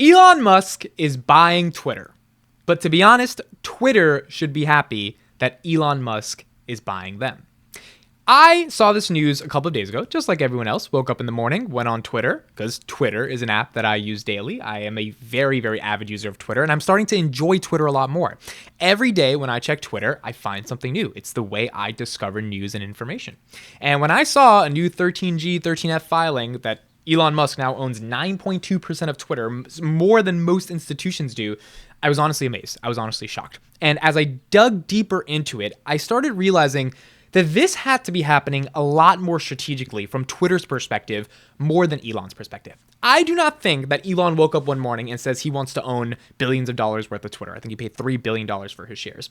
Elon Musk is buying Twitter. But to be honest, Twitter should be happy that Elon Musk is buying them. I saw this news a couple of days ago, just like everyone else. Woke up in the morning, went on Twitter, because Twitter is an app that I use daily. I am a very, very avid user of Twitter, and I'm starting to enjoy Twitter a lot more. Every day when I check Twitter, I find something new. It's the way I discover news and information. And when I saw a new 13G, 13F filing that Elon Musk now owns 9.2% of Twitter, more than most institutions do, I was honestly amazed. I was honestly shocked. And as I dug deeper into it, I started realizing that this had to be happening a lot more strategically from Twitter's perspective, more than Elon's perspective. I do not think that Elon woke up one morning and says he wants to own billions of dollars worth of Twitter. I think he paid $3 billion for his shares.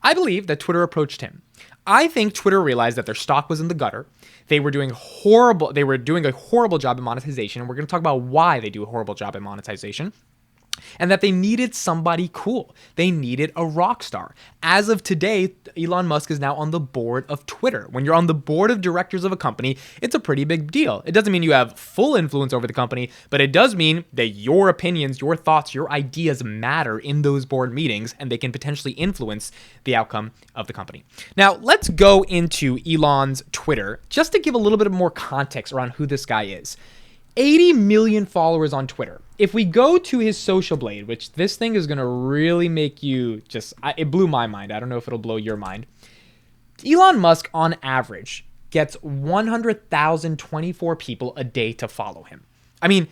I believe that Twitter approached him. I think Twitter realized that their stock was in the gutter. They were doing a horrible job in monetization, and we're going to talk about why they do a horrible job in monetization. And that they needed somebody cool. They needed a rock star. As of today, Elon Musk is now on the board of Twitter. When you're on the board of directors of a company, it's a pretty big deal. It doesn't mean you have full influence over the company, but it does mean that your opinions, your thoughts, your ideas matter in those board meetings, and they can potentially influence the outcome of the company. Now, let's go into Elon's Twitter just to give a little bit more context around who this guy is. 80 million followers on Twitter. If we go to his social blade, which this thing is going to really make you it blew my mind. I don't know if it'll blow your mind. Elon Musk, on average, gets 100,024 people a day to follow him. I mean,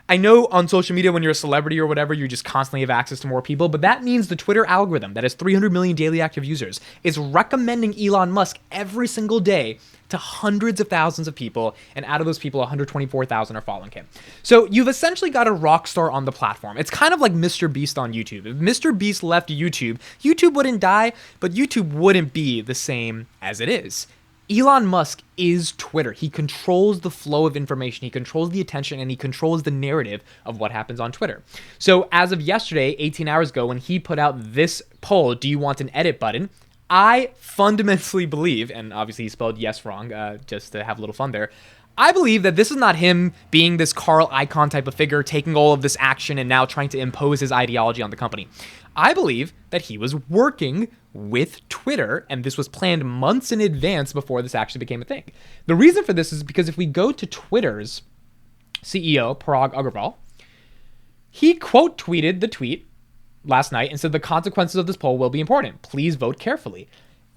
I know on social media when you're a celebrity or whatever, you just constantly have access to more people, but that means the Twitter algorithm that has 300 million daily active users is recommending Elon Musk every single day to hundreds of thousands of people, and out of those people, 124,000 are following him. So you've essentially got a rock star on the platform. It's kind of like Mr. Beast on YouTube. If Mr. Beast left YouTube, YouTube wouldn't die, but YouTube wouldn't be the same as it is. Elon Musk is Twitter. He controls the flow of information, he controls the attention, and he controls the narrative of what happens on Twitter. So as of yesterday, 18 hours ago, when he put out this poll, do you want an edit button? I fundamentally believe, and obviously he spelled yes wrong, just to have a little fun there. I believe that this is not him being this Carl Icahn type of figure, taking all of this action and now trying to impose his ideology on the company. I believe that he was working with Twitter, and this was planned months in advance before this actually became a thing. The reason for this is because if we go to Twitter's CEO, Parag Agrawal, he quote tweeted the tweet last night and said the consequences of this poll will be important. Please vote carefully.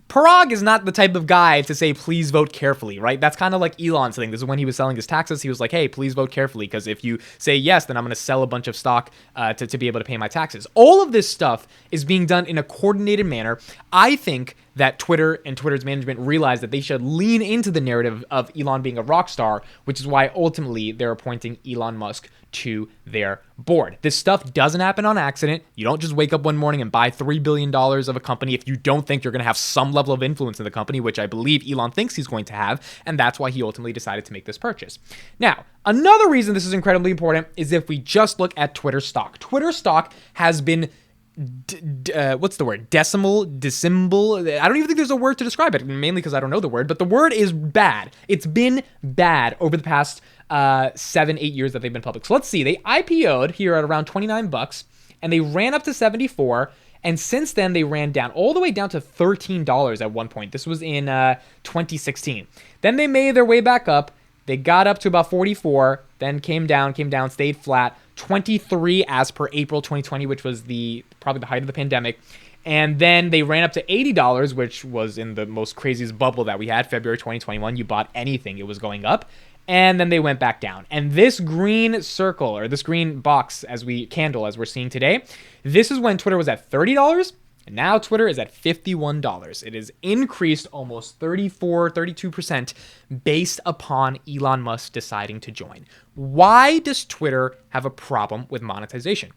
Parag is not the type of guy to say, please vote carefully, right? That's kind of like Elon's thing. This is when he was selling his taxes. He was like, hey, please vote carefully, because if you say yes, then I'm going to sell a bunch of stock to be able to pay my taxes. All of this stuff is being done in a coordinated manner. I think that Twitter and Twitter's management realized that they should lean into the narrative of Elon being a rock star, which is why ultimately they're appointing Elon Musk to their board. This stuff doesn't happen on accident. You don't just wake up one morning and buy $3 billion of a company if you don't think you're going to have some level of influence in the company, which I believe Elon thinks he's going to have, and that's why he ultimately decided to make this purchase. Now, another reason this is incredibly important is if we just look at Twitter stock. Twitter stock has been what's the word? Decimable. I don't even think there's a word to describe it, mainly because I don't know the word, but the word is bad. It's been bad over the past 7-8 years that they've been public. So let's see. They IPO'd here at around $29, and they ran up to 74. And since then, they ran down all the way down to $13 at one point. This was in 2016. Then they made their way back up. They got up to about 44, then came down, stayed flat. 23 as per April 2020, which was probably the height of the pandemic. And then they ran up to $80, which was in the most craziest bubble that we had, February 2021. You bought anything, it was going up. And then they went back down. And this green circle, or this green box as we're seeing today, this is when Twitter was at $30. And now Twitter is at $51. It has increased almost 32% based upon Elon Musk deciding to join. Why does Twitter have a problem with monetization?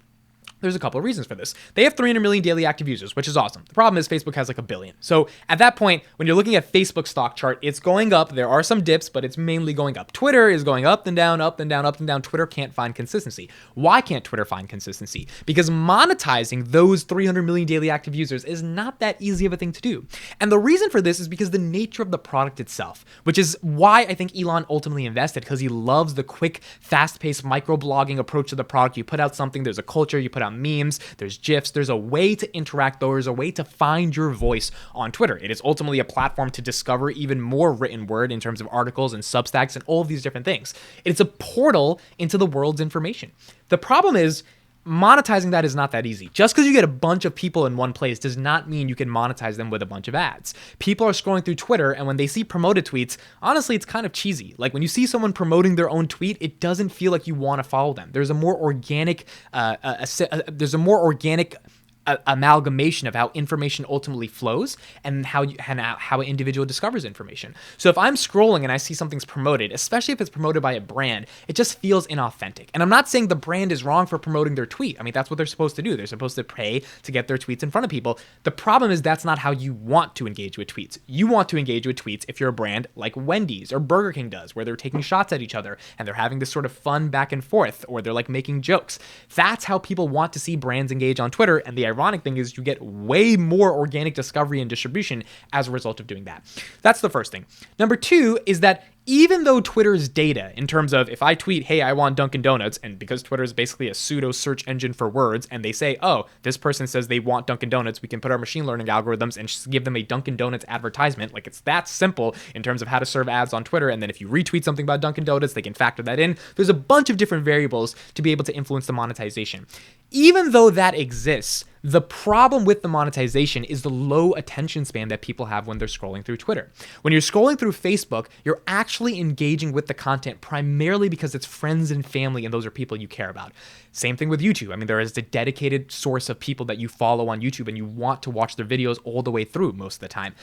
There's a couple of reasons for this. They have 300 million daily active users, which is awesome. The problem is Facebook has like a billion. So at that point, when you're looking at Facebook stock chart, it's going up. There are some dips, but it's mainly going up. Twitter is going up and down, up and down, up and down. Twitter can't find consistency. Why can't Twitter find consistency? Because monetizing those 300 million daily active users is not that easy of a thing to do. And the reason for this is because the nature of the product itself, which is why I think Elon ultimately invested, because he loves the quick, fast-paced microblogging approach to the product. You put out something, there's a culture, you put out memes, there's GIFs, there's a way to interact, there's a way to find your voice on Twitter. It is ultimately a platform to discover even more written word in terms of articles and Substacks and all of these different things. It's a portal into the world's information. The problem is, monetizing that is not that easy. Just because you get a bunch of people in one place does not mean you can monetize them with a bunch of ads. People are scrolling through Twitter, and when they see promoted tweets, honestly, it's kind of cheesy. Like when you see someone promoting their own tweet, it doesn't feel like you want to follow them. There's a more organic, amalgamation of how information ultimately flows and how an individual discovers information. So if I'm scrolling and I see something's promoted, especially if it's promoted by a brand, it just feels inauthentic. And I'm not saying the brand is wrong for promoting their tweet. I mean, that's what they're supposed to do. They're supposed to pay to get their tweets in front of people. The problem is that's not how you want to engage with tweets. You want to engage with tweets if you're a brand like Wendy's or Burger King does, where they're taking shots at each other and they're having this sort of fun back and forth, or they're like making jokes. That's how people want to see brands engage on Twitter. And the ironic thing is you get way more organic discovery and distribution as a result of doing that. That's the first thing. Number two is that even though Twitter's data, in terms of if I tweet, hey, I want Dunkin' Donuts, and because Twitter is basically a pseudo search engine for words, and they say, oh, this person says they want Dunkin' Donuts, we can put our machine learning algorithms and just give them a Dunkin' Donuts advertisement. Like, it's that simple in terms of how to serve ads on Twitter. And then if you retweet something about Dunkin' Donuts, they can factor that in. There's a bunch of different variables to be able to influence the monetization. Even though that exists, the problem with the monetization is the low attention span that people have when they're scrolling through Twitter. When you're scrolling through Facebook, you're actually engaging with the content primarily because it's friends and family, and those are people you care about. Same thing with YouTube. I mean, there is a dedicated source of people that you follow on YouTube, and you want to watch their videos all the way through most of the time.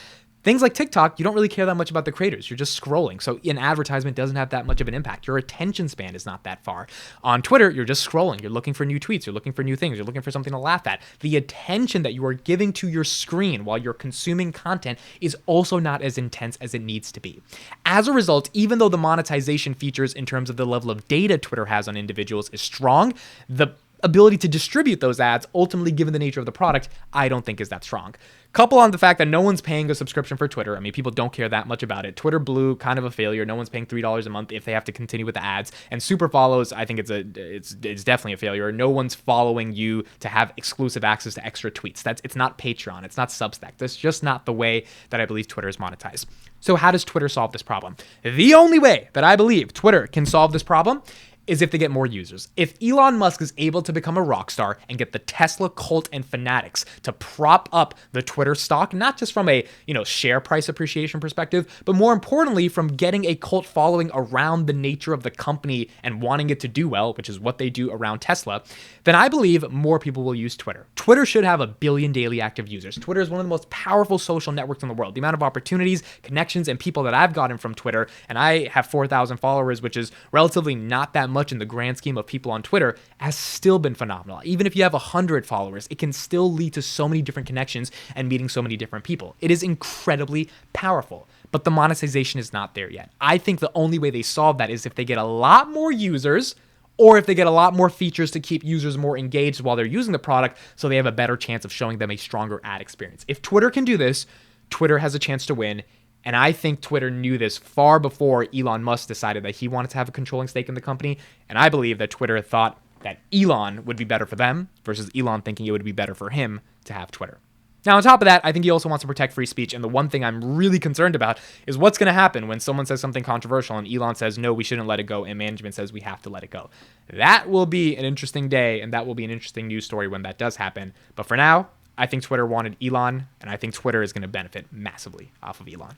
Things like TikTok, you don't really care that much about the creators. You're just scrolling. So an advertisement doesn't have that much of an impact. Your attention span is not that far. On Twitter, you're just scrolling. You're looking for new tweets. You're looking for new things. You're looking for something to laugh at. The attention that you are giving to your screen while you're consuming content is also not as intense as it needs to be. As a result, even though the monetization features in terms of the level of data Twitter has on individuals is strong, the ability to distribute those ads, ultimately given the nature of the product, I don't think is that strong. Couple on the fact that no one's paying a subscription for Twitter. I mean, people don't care that much about it. Twitter Blue, kind of a failure. No one's paying $3 a month if they have to continue with the ads. And super follows, I think it's definitely a failure. No one's following you to have exclusive access to extra tweets. It's not Patreon. It's not Substack. That's just not the way that I believe Twitter is monetized. So how does Twitter solve this problem? The only way that I believe Twitter can solve this problem is if they get more users. If Elon Musk is able to become a rock star and get the Tesla cult and fanatics to prop up the Twitter stock, not just from a share price appreciation perspective, but more importantly from getting a cult following around the nature of the company and wanting it to do well, which is what they do around Tesla, then I believe more people will use Twitter. Twitter should have 1 billion daily active users. Twitter is one of the most powerful social networks in the world. The amount of opportunities, connections, and people that I've gotten from Twitter, and I have 4,000 followers, which is relatively not that much in the grand scheme of people on Twitter, has still been phenomenal. Even if you have 100 followers, it can still lead to so many different connections and meeting so many different people. It is incredibly powerful, but the monetization is not there yet. I think the only way they solve that is if they get a lot more users, or if they get a lot more features to keep users more engaged while they're using the product, so they have a better chance of showing them a stronger ad experience. If Twitter can do this, Twitter has a chance to win. And I think Twitter knew this far before Elon Musk decided that he wanted to have a controlling stake in the company. And I believe that Twitter thought that Elon would be better for them versus Elon thinking it would be better for him to have Twitter. Now, on top of that, I think he also wants to protect free speech. And the one thing I'm really concerned about is what's going to happen when someone says something controversial and Elon says, no, we shouldn't let it go, and management says we have to let it go. That will be an interesting day, and that will be an interesting news story when that does happen. But for now, I think Twitter wanted Elon, and I think Twitter is going to benefit massively off of Elon.